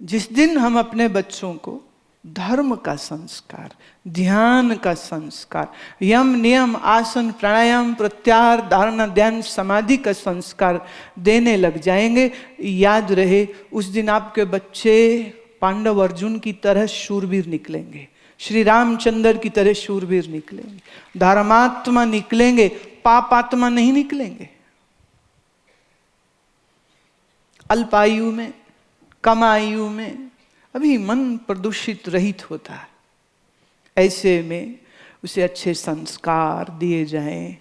जिस दिन हम अपने बच्चों को धर्म का संस्कार, ध्यान का संस्कार, यम नियम आसन प्राणायाम प्रत्याहार धारणा ध्यान समाधि का संस्कार देने लग जाएंगे, याद रहे उस दिन आपके बच्चे पांडव अर्जुन की तरह शूरवीर निकलेंगे, श्री रामचंद्र की तरह शूरवीर निकलेंगे, धर्मात्मा निकलेंगे, पापात्मा नहीं निकलेंगे। अल्पायु में, कम आयु में अभी मन प्रदूषित रहित होता है, ऐसे में उसे अच्छे संस्कार दिए जाएं।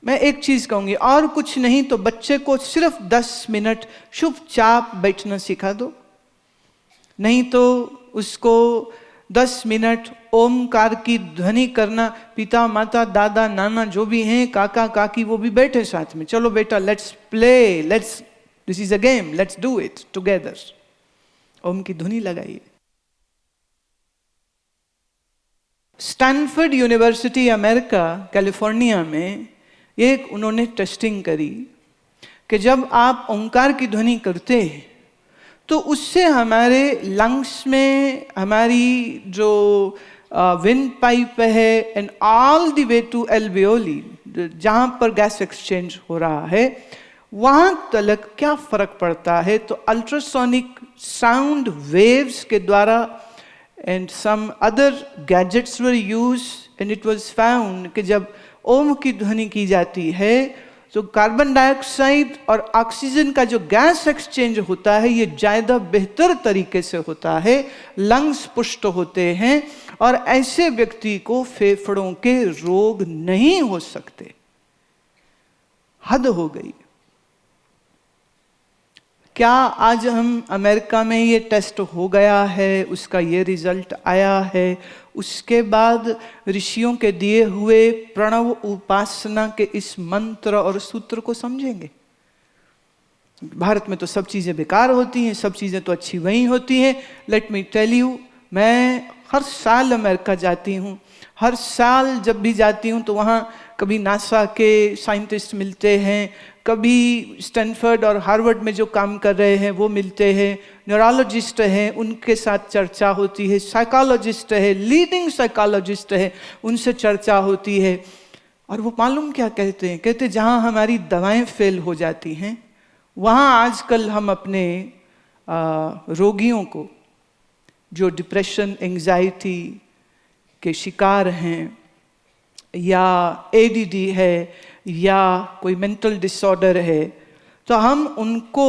मैं एक चीज कहूंगी, और कुछ नहीं तो बच्चे को सिर्फ 10 मिनट चुपचाप बैठना सिखा दो, नहीं तो उसको 10 मिनट ओमकार की ध्वनि करना, पिता माता दादा नाना जो भी हैं, काका काकी वो भी बैठे साथ में, चलो बेटा let's play, let's this is a game, let's do it together. Om की ध्वनि लगाइए। स्टैनफोर्ड यूनिवर्सिटी अमेरिका कैलिफोर्निया में एक उन्होंने टेस्टिंग करी कि जब आप ओंकार की ध्वनि करते हैं तो उससे हमारे लंग्स में हमारी जो विंड पाइप है and all the way to alveoli, जहां पर गैस एक्सचेंज हो रहा है, वहां तक क्या फर्क पड़ता है। तो अल्ट्रासोनिक साउंड वेव्स के द्वारा and some other gadgets were use and it was found कि जब ओम की ध्वनि की जाती है तो कार्बन डाइऑक्साइड और ऑक्सीजन का जो गैस एक्सचेंज होता है ये ज़्यादा बेहतर तरीके से होता है, लंग्स पुष्ट होते हैं और ऐसे व्यक्ति को फेफड़ों के रोग नहीं हो सकते। हद हो गई। क्या आज हम अमेरिका में ये टेस्ट हो गया है, उसका ये रिजल्ट आया है, उसके बाद ऋषियों के दिए हुए प्रणव उपासना के इस मंत्र और सूत्र को समझेंगे। भारत में तो सब चीज़ें बेकार होती हैं, सब चीज़ें तो अच्छी वहीं होती हैं। लेट मी टेल यू, मैं हर साल अमेरिका जाती हूँ, हर साल जब भी जाती हूँ तो वहाँ कभी नासा के साइंटिस्ट मिलते हैं, कभी स्टैनफोर्ड और हार्वर्ड में जो काम कर रहे हैं वो मिलते हैं, न्यूरोलॉजिस्ट हैं उनके साथ चर्चा होती है, साइकोलॉजिस्ट है, लीडिंग साइकोलॉजिस्ट है उनसे चर्चा होती है। और वो मालूम क्या कहते हैं, कहते जहाँ हमारी दवाएं फेल हो जाती हैं वहाँ आजकल हम अपने रोगियों को जो डिप्रेशन एंजाइटी के शिकार हैं या एडीडी है या कोई मेंटल डिसऑर्डर है, तो हम उनको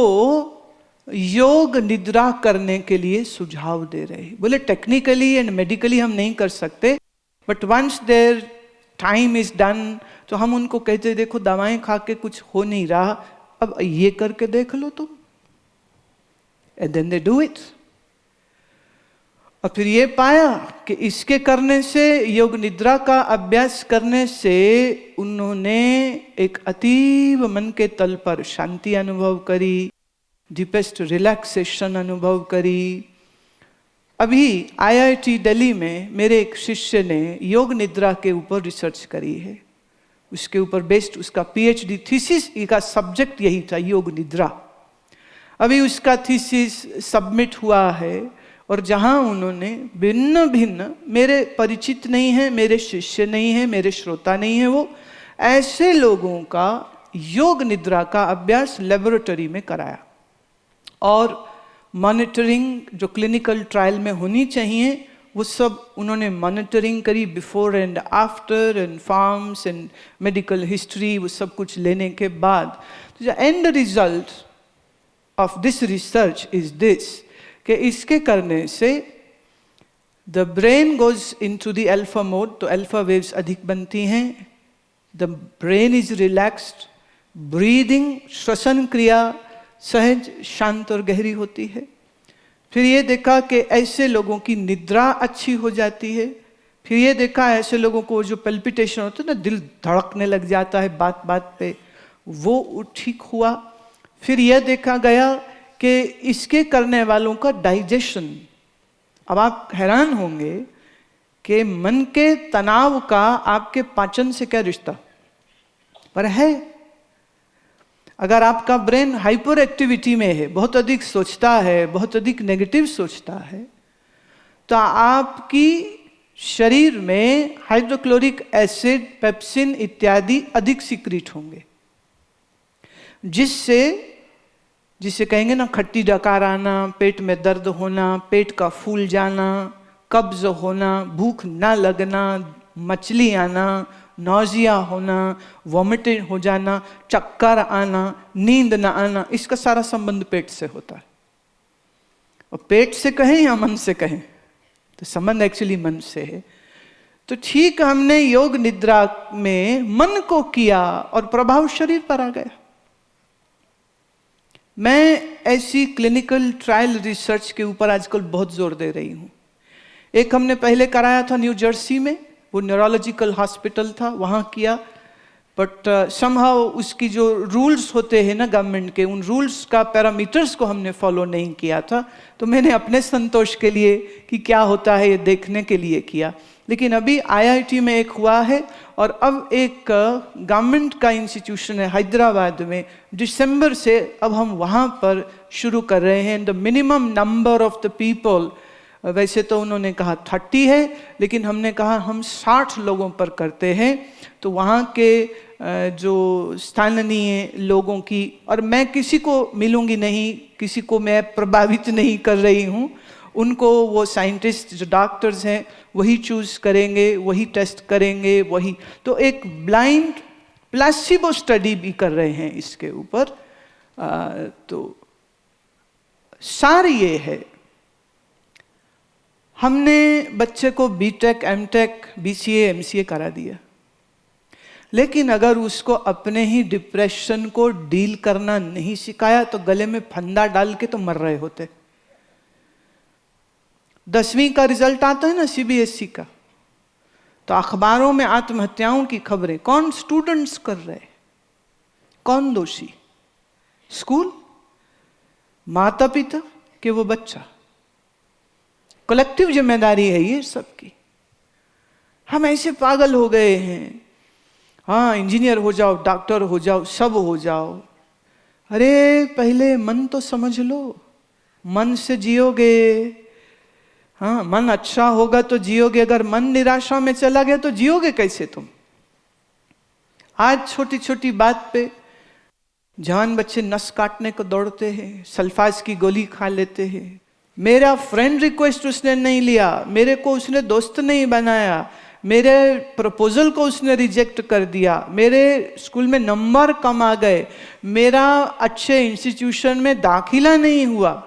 योग निद्रा करने के लिए सुझाव दे रहे हैं। बोले टेक्निकली एंड मेडिकली हम नहीं कर सकते, but once their time is done तो हम उनको कहते देखो दवाएं खा के कुछ हो नहीं रहा, अब ये करके देख लो तुम, and then they do it. और फिर ये पाया कि इसके करने से, योग निद्रा का अभ्यास करने से उन्होंने एक अतीव मन के तल पर शांति अनुभव करी, डीपेस्ट रिलैक्सेशन अनुभव करी। अभी IIT दिल्ली में मेरे एक शिष्य ने योग निद्रा के ऊपर रिसर्च करी है, उसके ऊपर बेस्ड उसका PhD थीसिस का सब्जेक्ट यही था, योग निद्रा। अभी उसका थीसिस सबमिट हुआ है और जहाँ उन्होंने भिन्न भिन्न, मेरे परिचित नहीं है, मेरे शिष्य नहीं है, मेरे श्रोता नहीं है, वो ऐसे लोगों का योग निद्रा का अभ्यास लेबोरेटरी में कराया और मॉनिटरिंग जो क्लिनिकल ट्रायल में होनी चाहिए वो सब उन्होंने मॉनिटरिंग करी, before and after and forms and medical history, वो सब कुछ लेने के बाद the end result of this research is this कि इसके करने से the brain goes into the alpha mode, तो अल्फा वेव्स अधिक बनती हैं, the brain is relaxed, breathing श्वसन क्रिया सहज शांत और गहरी होती है। फिर ये देखा कि ऐसे लोगों की निद्रा अच्छी हो जाती है। फिर ये देखा ऐसे लोगों को जो पल्पिटेशन होता है ना, दिल धड़कने लग जाता है बात बात पे, वो ठीक हुआ। फिर यह देखा गया कि इसके करने वालों का डाइजेशन, अब आप हैरान होंगे कि मन के तनाव का आपके पाचन से क्या रिश्ता, पर है। अगर आपका ब्रेन हाइपर एक्टिविटी में है, बहुत अधिक सोचता है, बहुत अधिक नेगेटिव सोचता है, तो आपकी शरीर में हाइड्रोक्लोरिक एसिड, पेप्सिन इत्यादि अधिक सिक्रीट होंगे, जिससे कहेंगे ना खट्टी डकार आना, पेट में दर्द होना, पेट का फूल जाना, कब्ज होना, भूख ना लगना, मचली आना, नौजिया होना, वॉमिटिंग हो जाना, चक्कर आना, नींद ना आना, इसका सारा संबंध पेट से होता है। और पेट से कहें या मन से कहें, तो संबंध एक्चुअली मन से है। तो ठीक हमने योग निद्रा में मन को किया और प्रभाव शरीर पर आ गया। मैं ऐसी क्लिनिकल ट्रायल रिसर्च के ऊपर आजकल बहुत जोर दे रही हूं। एक हमने पहले कराया था न्यू जर्सी में, वो न्यूरोलॉजिकल हॉस्पिटल था, वहाँ किया, बट समहाउ उसकी जो रूल्स होते हैं ना गवर्नमेंट के, उन रूल्स का पैरामीटर्स को हमने फॉलो नहीं किया था। तो मैंने अपने संतोष के लिए कि क्या होता है ये देखने के लिए किया। लेकिन अभी IIT में एक हुआ है और अब एक गवर्नमेंट का इंस्टीट्यूशन है हैदराबाद में, दिसंबर से अब हम वहाँ पर शुरू कर रहे हैं। The minimum number of the people, वैसे तो उन्होंने कहा 30 है, लेकिन हमने कहा हम 60 लोगों पर करते हैं। तो वहाँ के जो स्थानीय लोगों की, और मैं किसी को मिलूंगी नहीं, किसी को मैं प्रभावित नहीं कर रही हूँ, उनको वो साइंटिस्ट जो डॉक्टर्स हैं वही चूज करेंगे, वही टेस्ट करेंगे, वही। तो एक ब्लाइंड प्लेसिबो स्टडी भी कर रहे हैं इसके ऊपर। तो सार ये है, हमने बच्चे को BTech, MTech, BCA, MCA करा दिया, लेकिन अगर उसको अपने ही डिप्रेशन को डील करना नहीं सिखाया तो गले में फंदा डाल के तो मर रहे होते। 10वीं का रिजल्ट आता है ना CBSE का, तो अखबारों में आत्महत्याओं की खबरें, कौन स्टूडेंट्स कर रहे, कौन दोषी? स्कूल, माता पिता कि वो बच्चा? कलेक्टिव जिम्मेदारी है ये सबकी। हम ऐसे पागल हो गए हैं, हाँ इंजीनियर हो जाओ, डॉक्टर हो जाओ, सब हो जाओ। अरे पहले मन तो समझ लो, मन से जियोगे, हाँ मन अच्छा होगा तो जियोगे। अगर मन निराशा में चला गया तो जियोगे कैसे तुम? आज छोटी छोटी बात पे जवान बच्चे नस काटने को दौड़ते हैं, सल्फाज की गोली खा लेते हैं। मेरा फ्रेंड रिक्वेस्ट उसने नहीं लिया, मेरे को उसने दोस्त नहीं बनाया, मेरे प्रपोजल को उसने रिजेक्ट कर दिया, मेरे स्कूल में नंबर कम आ गए, मेरा अच्छे इंस्टीट्यूशन में दाखिला नहीं हुआ,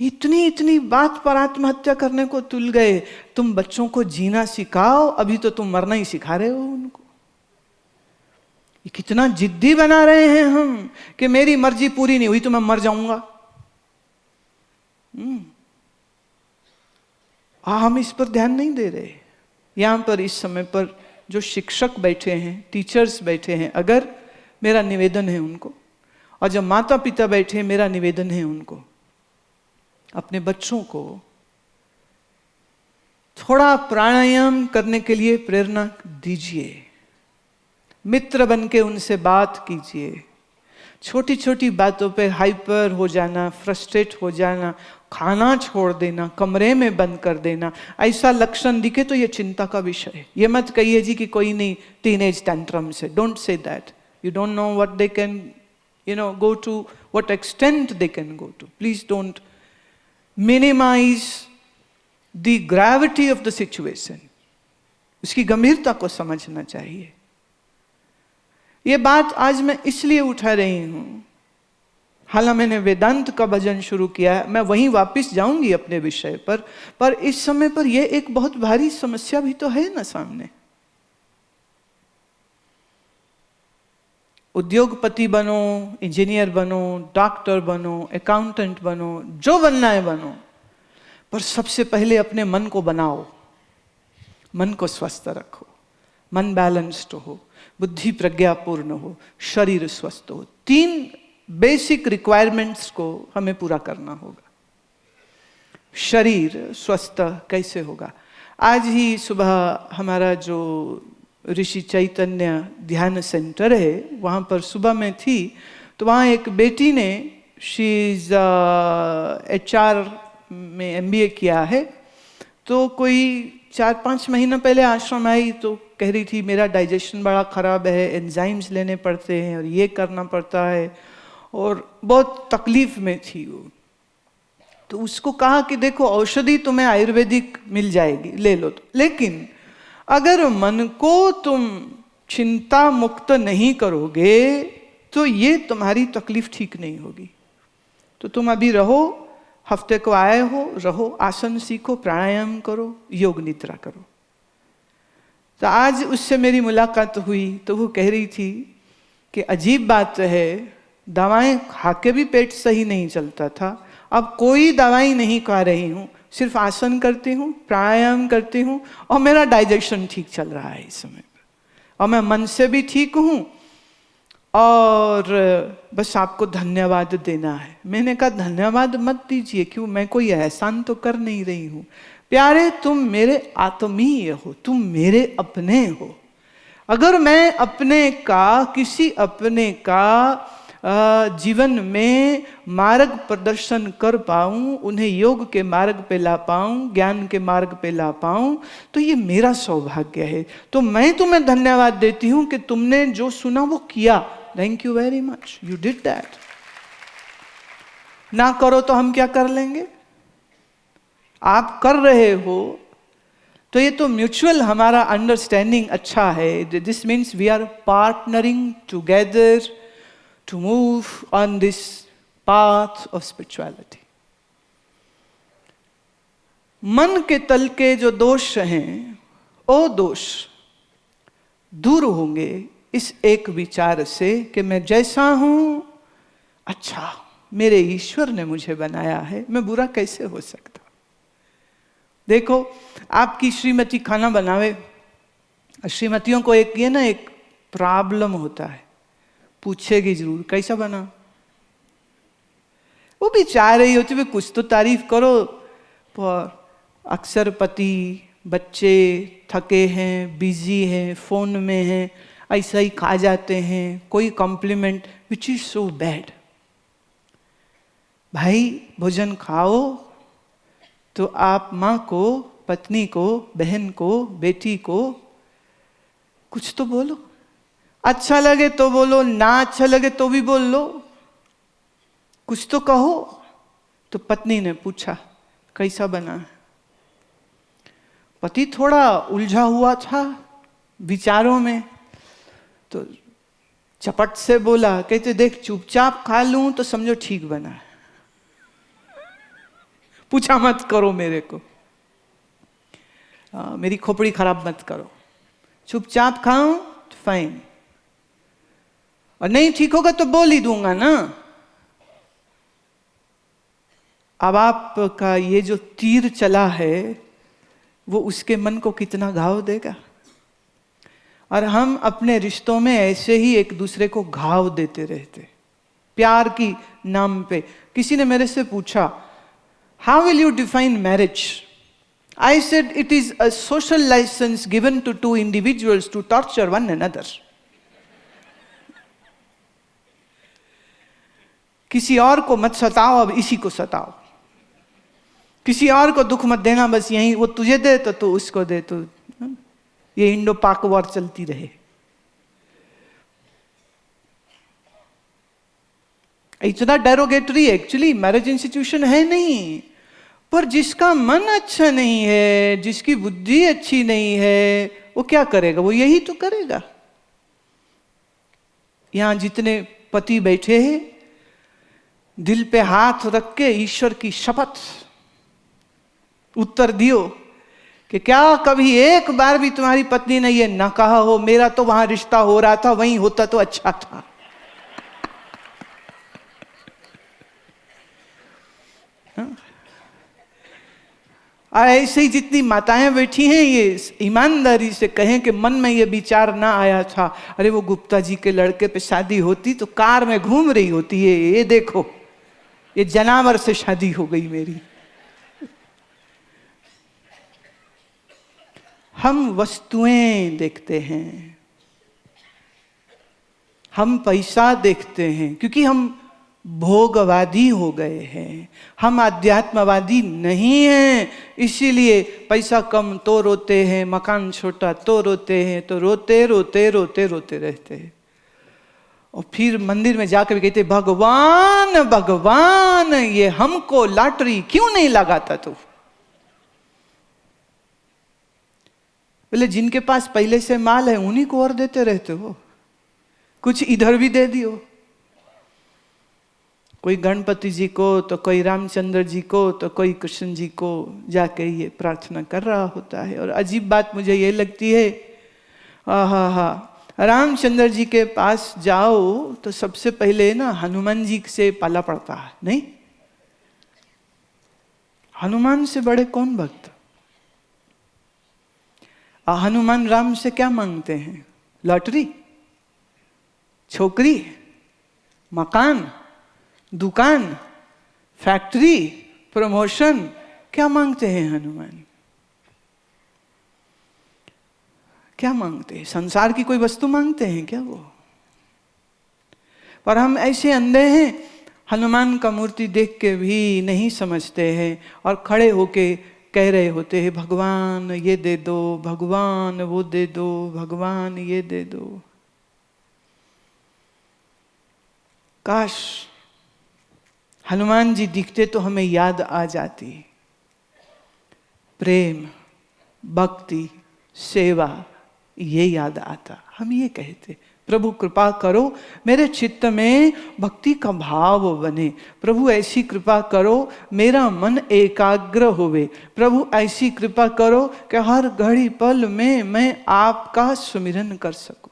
इतनी इतनी बात पर आत्महत्या करने को तुल गए। तुम बच्चों को जीना सिखाओ, अभी तो तुम मरना ही सिखा रहे हो उनको। ये कितना जिद्दी बना रहे हैं हम कि मेरी मर्जी पूरी नहीं हुई तो मैं मर जाऊंगा। हम इस पर ध्यान नहीं दे रहे। यहां पर इस समय पर जो शिक्षक बैठे हैं, टीचर्स बैठे हैं, अगर मेरा निवेदन है उनको, और जो माता पिता बैठे हैं मेरा निवेदन है उनको, अपने बच्चों को थोड़ा प्राणायाम करने के लिए प्रेरणा दीजिए, मित्र बन के उनसे बात कीजिए। छोटी छोटी बातों पे हाइपर हो जाना, फ्रस्ट्रेट हो जाना, खाना छोड़ देना, कमरे में बंद कर देना, ऐसा लक्षण दिखे तो ये चिंता का विषय है। ये मत कहिए जी कि कोई नहीं टीनेज टेंट्रम से, don't say that. You don't know what they can go to, what extent they can go to. Please don't minimize the gravity of the situation. उसकी गंभीरता को समझना चाहिए। ये बात आज मैं इसलिए उठा रही हूं, हालांकि मैंने वेदांत का भजन शुरू किया है, मैं वहीं वापस जाऊंगी अपने विषय पर इस समय पर यह एक बहुत भारी समस्या भी तो है ना सामने। उद्योगपति बनो, इंजीनियर बनो, डॉक्टर बनो, अकाउंटेंट बनो, जो बनना है बनो, पर सबसे पहले अपने मन को बनाओ, मन को स्वस्थ रखो, मन बैलेंस्ड हो, बुद्धि प्रज्ञापूर्ण हो, शरीर स्वस्थ हो। 3 बेसिक रिक्वायरमेंट्स को हमें पूरा करना होगा। शरीर स्वस्थ कैसे होगा? आज ही सुबह हमारा जो ऋषि चैतन्य ध्यान सेंटर है, वहाँ पर सुबह में थी, तो वहाँ एक बेटी ने, शी इज HR में MBA किया है, तो कोई 4-5 महीना पहले आश्रम आई तो कह रही थी मेरा डाइजेशन बड़ा ख़राब है, एंजाइम्स लेने पड़ते हैं और ये करना पड़ता है, और बहुत तकलीफ में थी वो। तो उसको कहा कि देखो औषधि तुम्हें आयुर्वेदिक मिल जाएगी, ले लो तो, लेकिन अगर मन को तुम चिंता मुक्त नहीं करोगे तो ये तुम्हारी तकलीफ ठीक नहीं होगी। तो तुम अभी रहो, हफ्ते को आए हो, रहो, आसन सीखो, प्राणायाम करो, योग निद्रा करो। तो आज उससे मेरी मुलाकात हुई तो वो कह रही थी कि अजीब बात है, दवाएं खा के भी पेट सही नहीं चलता था, अब कोई दवाई नहीं खा रही हूँ, सिर्फ आसन करती हूँ, प्राणायाम करती हूँ और मेरा डाइजेशन ठीक चल रहा है इस समय पर, और मैं मन से भी ठीक हूँ, और बस आपको धन्यवाद देना है। मैंने कहा धन्यवाद मत दीजिए, क्यों, मैं कोई एहसान तो कर नहीं रही हूँ। प्यारे, तुम मेरे आत्मीय हो, तुम मेरे अपने हो। अगर मैं अपने का, किसी अपने का जीवन में मार्ग प्रदर्शन कर पाऊँ, उन्हें योग के मार्ग पे ला पाऊँ, ज्ञान के मार्ग पे ला पाऊँ, तो ये मेरा सौभाग्य है। तो मैं तुम्हें धन्यवाद देती हूँ कि तुमने जो सुना वो किया। Thank you very much, you did that. ना करो तो हम क्या कर लेंगे? आप कर रहे हो तो ये तो म्यूचुअल हमारा अंडरस्टैंडिंग अच्छा है। This means we are partnering together to move on this path of spirituality. मन के तल के जो दोष हैं, वो दोष दूर होंगे इस एक विचार से कि मैं जैसा हूं अच्छा, मेरे ईश्वर ने मुझे बनाया है, मैं बुरा कैसे हो सकता। देखो, आपकी श्रीमती खाना बनावे, श्रीमतियों को एक ये ना एक प्रॉब्लम होता है, पूछेगी जरूर कैसा बना। वो भी चाह रही होती है कुछ तो तारीफ करो, पर अक्सर पति बच्चे थके हैं, बिजी हैं, फोन में हैं, ऐसा ही खा जाते हैं, कोई compliment, which is so bad. भाई भोजन खाओ तो आप माँ को, पत्नी को, बहन को, बेटी को कुछ तो बोलो। अच्छा लगे तो बोलो, ना अच्छा लगे तो भी बोल लो, कुछ तो कहो। तो पत्नी ने पूछा कैसा बना है। पति थोड़ा उलझा हुआ था विचारों में, तो चपट से बोला, कहते देख चुपचाप खा लूं तो समझो ठीक बना है, पूछा मत करो मेरे को, मेरी खोपड़ी खराब मत करो, चुपचाप खाऊं तो फाइन, और नहीं ठीक होगा तो बोल ही दूंगा ना। अब आपका ये जो तीर चला है वो उसके मन को कितना घाव देगा। और हम अपने रिश्तों में ऐसे ही एक दूसरे को घाव देते रहते, प्यार की नाम पे। किसी ने मेरे से पूछा, how will you define marriage? I said it is a social license given to two individuals to torture one another. किसी और को मत सताओ, अब इसी को सताओ। किसी और को दुख मत देना, बस यही वो तुझे दे तो तू उसको दे, तो ये इंडो पाक वॉर चलती रहे। इतना डेरोगेटरी एक्चुअली मैरिज इंस्टीट्यूशन है नहीं, पर जिसका मन अच्छा नहीं है, जिसकी बुद्धि अच्छी नहीं है, वो क्या करेगा? वो यही तो करेगा। यहां जितने पति बैठे हैं, दिल पे हाथ रख के ईश्वर की शपथ उत्तर दियो कि क्या कभी एक बार भी तुम्हारी पत्नी ने ये ना कहा हो मेरा तो वहां रिश्ता हो रहा था, वहीं होता तो अच्छा था। और ऐसे ही जितनी माताएं बैठी हैं, ये ईमानदारी से कहें कि मन में ये विचार ना आया था, अरे वो गुप्ता जी के लड़के पे शादी होती तो कार में घूम रही होती है, ये देखो ये जनावर से शादी हो गई मेरी। हम वस्तुएं देखते हैं, हम पैसा देखते हैं, क्योंकि हम भोगवादी हो गए हैं, हम आध्यात्मवादी नहीं हैं। इसीलिए पैसा कम तो रोते हैं, मकान छोटा तो रोते हैं, तो रोते रोते रोते रोते रहते हैं। और फिर मंदिर में जाकर भी कहते भगवान भगवान, ये हमको लॉटरी क्यों नहीं लगाता तू? बोले जिनके पास पहले से माल है उन्हीं को और देते रहते हो, कुछ इधर भी दे दियो। कोई गणपति जी को, तो कोई रामचंद्र जी को, तो कोई कृष्ण जी को जाके ये प्रार्थना कर रहा होता है। और अजीब बात मुझे ये लगती है, रामचंद्र जी के पास जाओ तो सबसे पहले ना हनुमान जी से पाला पड़ता है, नहीं? हनुमान से बड़े कौन भक्त? हनुमान राम से क्या मांगते हैं? लॉटरी, छोकरी, मकान, दुकान, फैक्ट्री, प्रमोशन, क्या मांगते हैं हनुमान? क्या मांगते हैं? संसार की कोई वस्तु मांगते हैं क्या वो? पर हम ऐसे अंधे हैं, हनुमान का मूर्ति देख के भी नहीं समझते हैं और खड़े होके कह रहे होते हैं भगवान ये दे दो, भगवान वो दे दो, भगवान ये दे दो। काश हनुमान जी दिखते तो हमें याद आ जाती, प्रेम, भक्ति, सेवा, ये याद आता। हम ये कहते प्रभु कृपा करो मेरे चित्त में भक्ति का भाव बने, प्रभु ऐसी कृपा करो मेरा मन एकाग्र होवे, प्रभु ऐसी कृपा करो कि हर घड़ी पल में मैं आपका सुमिरन कर सकूं।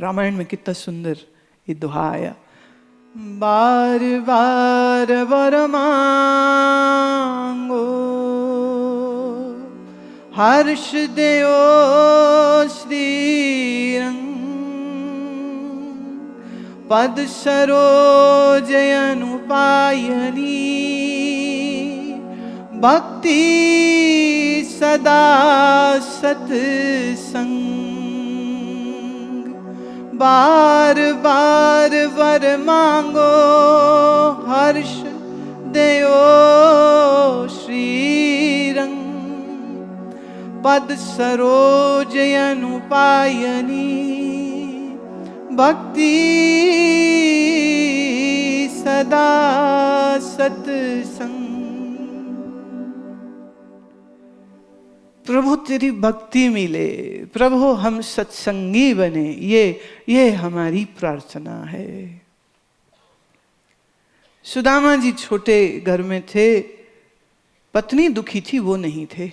रामायण में कितना सुंदर ये दोहा आया, बार बार वर मांगो हर्ष देओ श्रीरंग, पद सरोज अनुपायनी, भक्ति सदा सत्संग। बार बार वर मांगो हर्ष देओ श्रीरंग, पद सरोज अनुपायनी, भक्ति सदा सत्संग। प्रभु तेरी भक्ति मिले, प्रभु हम सत्संगी बने, ये हमारी प्रार्थना है। सुदामा जी छोटे घर में थे, पत्नी दुखी थी, वो नहीं थे।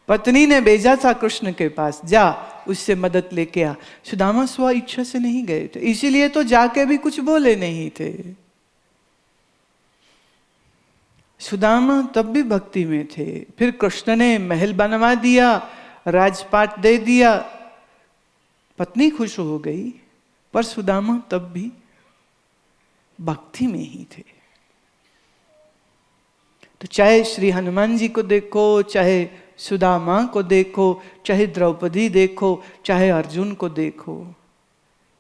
पत्नी ने भेजा था कृष्ण के पास, जा उससे मदद लेके आ। सुदामा स्व इच्छा से नहीं गए थे, इसीलिए तो जाके भी कुछ बोले नहीं थे। सुदामा तब भी भक्ति में थे। फिर कृष्ण ने महल बनवा दिया, राजपाट दे दिया, पत्नी खुश हो गई, पर सुदामा तब भी भक्ति में ही थे। तो चाहे श्री हनुमान जी को देखो, चाहे सुदामा को देखो, चाहे द्रौपदी देखो, चाहे अर्जुन को देखो,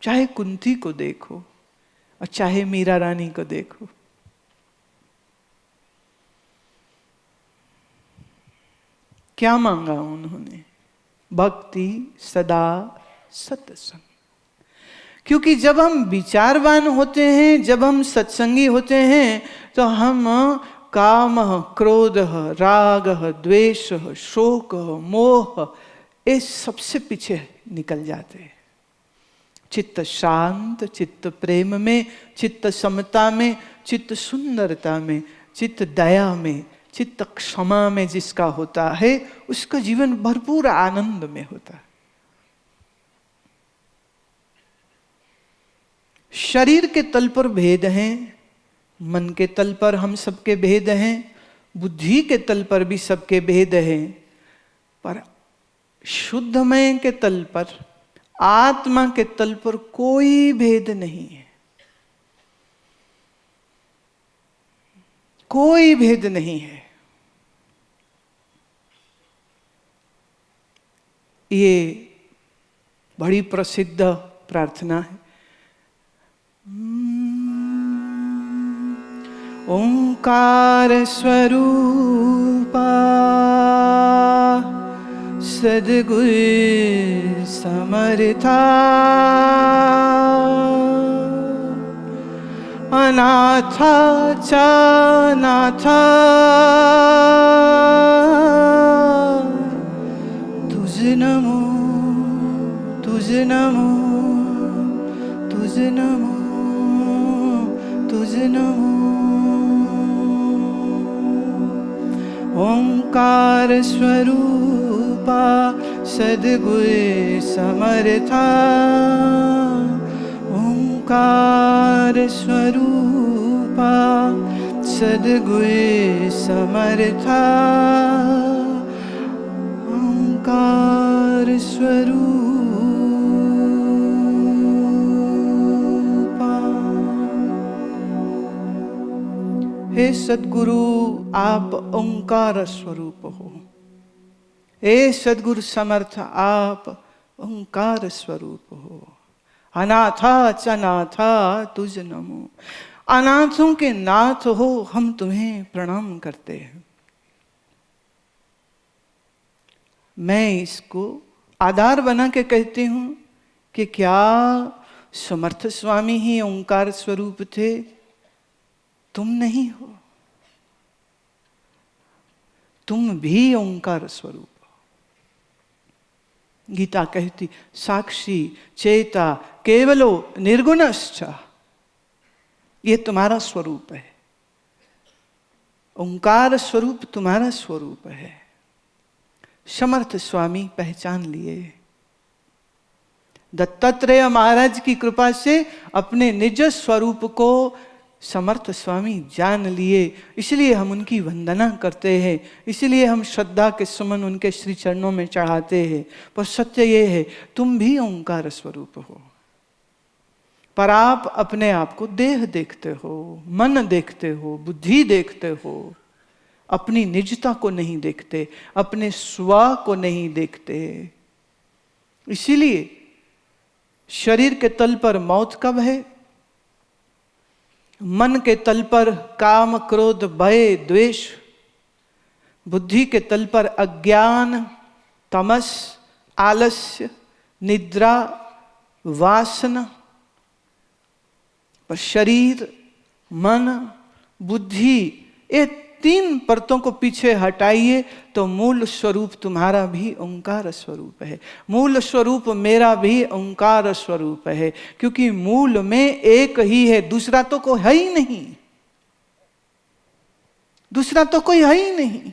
चाहे कुंती को देखो, और चाहे मीरा रानी को देखो, क्या मांगा उन्होंने? भक्ति सदा सत्संग। क्योंकि जब हम विचारवान होते हैं, जब हम सत्संगी होते हैं, तो हम काम, क्रोध, राग, द्वेष, शोक, मोह, ये सबसे पीछे निकल जाते हैं। चित्त शांत, चित्त प्रेम में, चित्त समता में, चित्त सुंदरता में, चित्त दया में, चित्त क्षमा में जिसका होता है, उसका जीवन भरपूर आनंद में होता है। शरीर के तल पर भेद हैं, मन के तल पर हम सबके भेद हैं, बुद्धि के तल पर भी सबके भेद हैं, पर शुद्धमय के तल पर, आत्मा के तल पर कोई भेद नहीं है, कोई भेद नहीं है। ये बड़ी प्रसिद्ध प्रार्थना है। ओंकार स्वरूपा सद्गुर समर्था अनाथा च नाथा तुझ नमो तुझ नमो तुझ नमो तुझ नमो। ओंकार स्वरूपा सद्गुर समर्था ओंकार स्वरूपा सद्गुर समर्था ओंकार स्वरूपा। हे सद्गुरु आप ओंकार स्वरूप हो। हे सद्गुरु समर्थ आप ओंकार स्वरूप हो। अनाथा च नाथा तुझ नमो। अनाथों के नाथ हो, हम तुम्हें प्रणाम करते हैं। मैं इसको आधार बना के कहती हूं कि क्या समर्थ स्वामी ही ओंकार स्वरूप थे? तुम नहीं हो, तुम भी ओंकार स्वरूप। गीता कहती साक्षी चेता केवलो निर्गुणश्च, ये तुम्हारा स्वरूप है। ओंकार स्वरूप तुम्हारा स्वरूप है। समर्थ स्वामी पहचान लिए। दत्तात्रेय महाराज की कृपा से अपने निज स्वरूप को समर्थ स्वामी जान लिए, इसलिए हम उनकी वंदना करते हैं, इसलिए हम श्रद्धा के सुमन उनके श्री चरणों में चढ़ाते हैं। पर सत्य ये है, तुम भी ओंकार स्वरूप हो, पर आप अपने आप को देह देखते हो, मन देखते हो, बुद्धि देखते हो, अपनी निजता को नहीं देखते, अपने स्व को नहीं देखते। इसीलिए शरीर के तल पर मौत कब है? मन के तल पर काम क्रोध भय द्वेष, बुद्धि के तल पर अज्ञान तमस आलस्य निद्रा वासना। पर शरीर मन बुद्धि ये तीन परतों को पीछे हटाइए तो मूल स्वरूप तुम्हारा भी ओंकार स्वरूप है। मूल स्वरूप मेरा भी ओंकार स्वरूप है, क्योंकि मूल में एक ही है, दूसरा तो कोई है ही नहीं, दूसरा तो कोई है ही नहीं।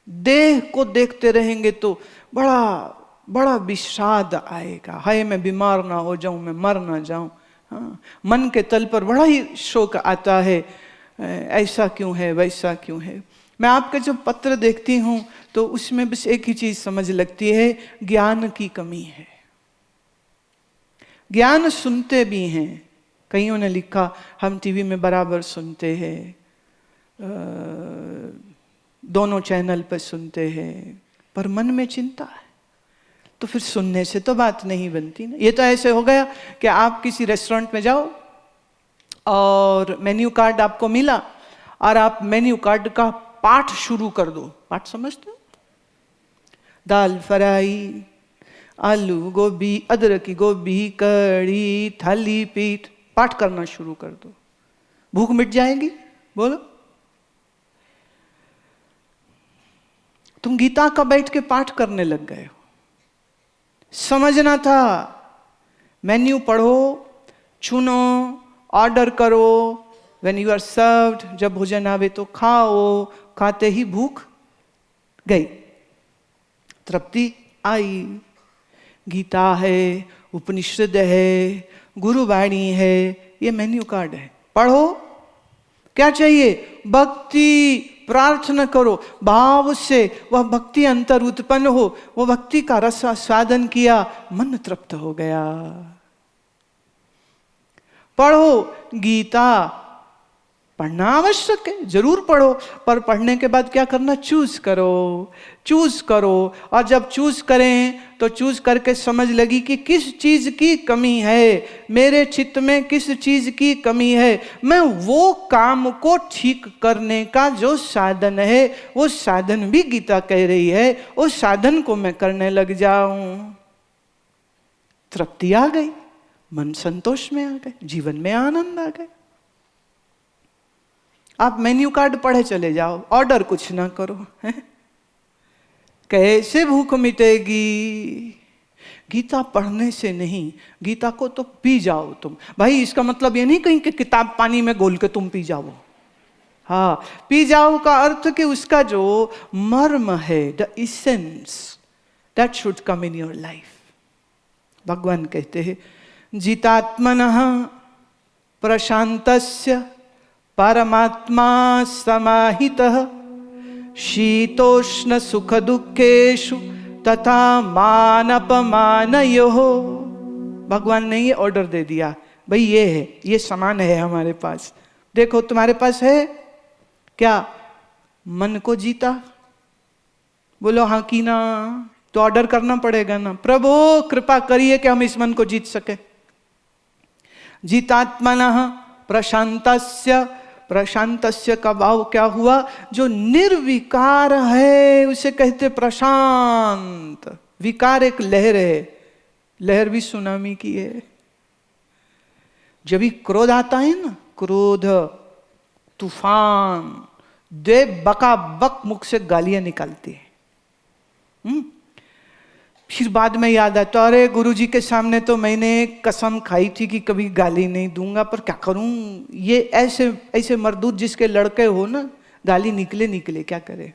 देह को देखते रहेंगे तो बड़ा बड़ा विषाद आएगा, हाय मैं बीमार ना हो जाऊं, मैं मर ना जाऊं। हाँ, मन के तल पर बड़ा ही शोक आता है, ऐसा क्यों है वैसा क्यों है। मैं आपके जब पत्र देखती हूं तो उसमें बस एक ही चीज समझ लगती है, ज्ञान की कमी है। ज्ञान सुनते भी हैं, कईयों ने लिखा हम टीवी में बराबर सुनते हैं, दोनों चैनल पर सुनते हैं, पर मन में चिंता है। तो फिर सुनने से तो बात नहीं बनती ना। ये तो ऐसे हो गया कि आप किसी रेस्टोरेंट में जाओ और मेन्यू कार्ड आपको मिला और आप मेन्यू कार्ड का पाठ शुरू कर दो। पाठ समझते हो? दाल फ्राई, आलू गोभी, अदरक की गोभी, कड़ी, थाली पीठ, पाठ करना शुरू कर दो। भूख मिट जाएगी? बोलो। तुम गीता का बैठ के पाठ करने लग गए हो। समझना था, मेन्यू पढ़ो, चुनो, ऑर्डर करो, व्हेन यू आर सर्व्ड, जब भोजन आवे तो खाओ, खाते ही भूख गई, तृप्ति आई। गीता है, उपनिषद है, गुरुवाणी है, ये मेन्यू कार्ड है। पढ़ो, क्या चाहिए? भक्ति, प्रार्थना करो, भाव से वह भक्ति अंतर उत्पन्न हो, वो भक्ति का रस स्वादन किया, मन तृप्त हो गया। पढ़ो गीता, पढ़ना आवश्यक है, जरूर पढ़ो, पर पढ़ने के बाद क्या करना, चूज करो, चूज करो। और जब चूज करें तो चूज करके समझ लगी कि किस चीज की कमी है, मेरे चित्त में किस चीज की कमी है, मैं वो काम को ठीक करने का जो साधन है, वो साधन भी गीता कह रही है, उस साधन को मैं करने लग जाऊं। तृप्ति आ गई, मन संतोष में आ गए, जीवन में आनंद आ गए। आप मेन्यू कार्ड पढ़े चले जाओ, ऑर्डर कुछ ना करो, है? कैसे भूख मिटेगी? गीता पढ़ने से नहीं, गीता को तो पी जाओ तुम। भाई इसका मतलब ये नहीं कहीं कि किताब पानी में घोल के तुम पी जाओ। हाँ, पी जाओ का अर्थ कि उसका जो मर्म है, the essence, that should come in your life. भगवान कहते हैं जितात्मनः प्रशांतस्य परमात्मा समाहितः शीतोष्ण सुख दुखेषु तथा मानपमानयोः। भगवान ने ये ऑर्डर दे दिया, भाई ये है, ये सामान है हमारे पास, देखो तुम्हारे पास है क्या? मन को जीता? बोलो हाँ की ना, तो ऑर्डर करना पड़ेगा ना, प्रभु कृपा करिए कि हम इस मन को जीत सके। जितात्मनः प्रशांतस्य, प्रशांतस्य का भाव क्या हुआ? जो निर्विकार है उसे कहते प्रशांत। विकार एक लहर है, लहर भी सुनामी की है। जब भी क्रोध आता है ना, क्रोध तूफान, दे बका बक मुख से गालियां निकलती है। फिर बाद में याद आता, अरे गुरुजी के सामने तो मैंने कसम खाई थी कि कभी गाली नहीं दूंगा, पर क्या करूं, ये ऐसे ऐसे मर्दूत जिसके लड़के हो ना, गाली निकले निकले, क्या करे।